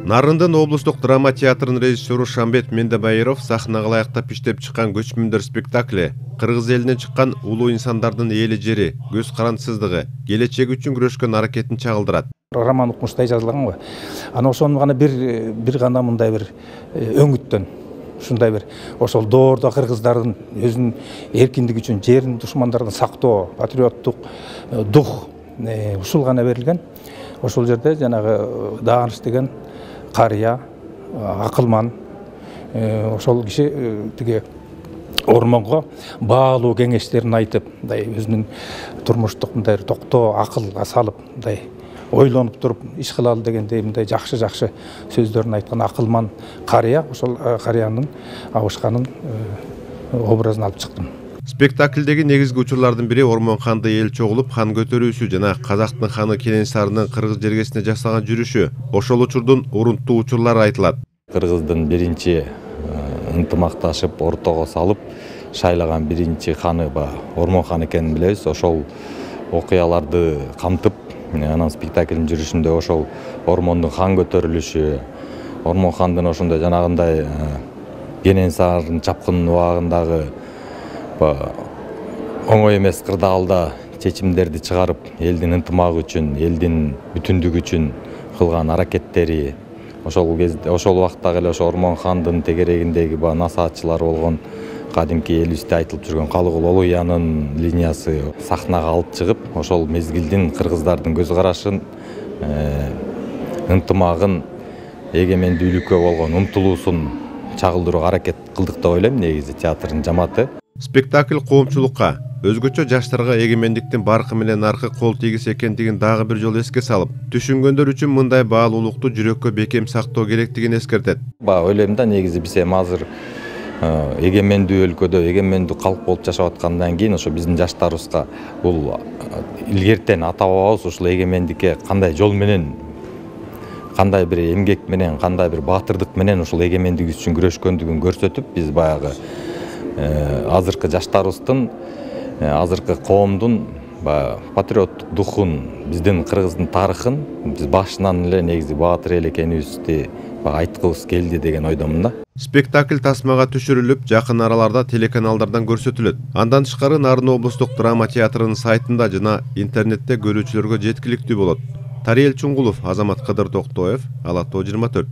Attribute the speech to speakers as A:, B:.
A: Нарындын облустук драма театрынын режиссеру Шамбет Мендебайыров сахнага ылайыктап иштеп чыккан көчмөндөр спектакли кыргыз элинен чыккан улуу инсандардын эли жери, көз карандысыздыгы, келечеги үчүн күрөшкөн аракетин чагылдырат.
B: Роман укмуштай жазылган го. Аны ошону гана бир гана мындай бир өңүттөн ушундай бир ошол доордо кыргыздардын өзүнүн эркиндиги үчүн жерин душмандардан сактоо, патриоттук дух ушул гана берилген. Ошол жерде жанагы Дааныш деген карыя, акылман ошол киши тиги ормонго баалуу кеңештерин айтып, мындай өзүнүн турмуштук мындай токтоо акылга салып, мындай ойлонуп туруп иш кылалы дегендей мындай жакшы сөздөрүн айткан акылман карыя, ошол карыянын абышканын образын алып чыктым.
A: Спектаклдеги негизги учурлардын бири Ормон ханды эл чогулуп хан көтөрүүсү жана казактын ханы Кенесарынын кыргыз жергесине жасаган жүрүшү. Ошол учурдун урунттуу учурлары айтылат.
C: Кыргыздын биринчи ынтымакташып ортого салып шайлаган биринчи ханы Ормон хан экенин билебиз. Ошол окуяларды камтып, анан спектаклдин жүрүшүндө ошол Ормондун хан көтөрүлүшү, Ормон хандын ошондой жанагындай Кенесарынын чапкын убагындагы оңой эмес кырдаалда чечимдерди чыгарып, элдин ынтымагы үчүн, элдин бүтүндүгү үчүн кылган аракеттери, ошол кезде, ошол убактагы эле ошо Ормон хандын тегерегиндеги насаатчылар болгон кадимки элибизде айтылып жүргөн Калыгул Олуянын линиясы сахнага алып чыгып, ошол мезгилдин кыргыздардын көз карашын, ынтымагын, эгемендүүлүккө болгон умтулуусун чагылдырууга аракет кылдык деп ойлойм, негизи театрдын жамааты.
A: Спектакль коомчулукка, өзгөчө жаштарга эгемендиктин баркы менен аркы кол тийгиз экендигин дагы бир жолу эске салып, түшүнгөндөр үчүн мындай баалуулукту жүрөккө бекем сактоо керектигин эскертет.
C: Ойлойм да, негизи биз эми азыр эгемендүү өлкөдө, эгемендүү калк болуп жашап аткандан кийин ошо биздин жаштарыбызга бул илгертен ата бабабыз ушул эгемендикке кандай жол менен, кандай бир эмгек менен, кандай бир баатырдык менен ушул эгемендигибиз үчүн күрөшкөндүгүн көрсөтүп, биз баягы азыркы жаштарыбыздын, азыркы коомдун патриоттук духун, биздин кыргыздын тарыхын биз башынан эле негизи баатыр эл экенибизди айткыбыз келди деген ойдомун да.
A: Спектакль тасмага түшүрүлүп, жакын араларда телеканалдардан көрсөтүлөт. Андан тышкары Нарын облустук драма театрынын сайтында жана интернетте көрүүчүлөргө жеткиликтүү болот. Тариел Чуңгулов, Азамат Кыдыр Токтоев, Ала Тоо 24.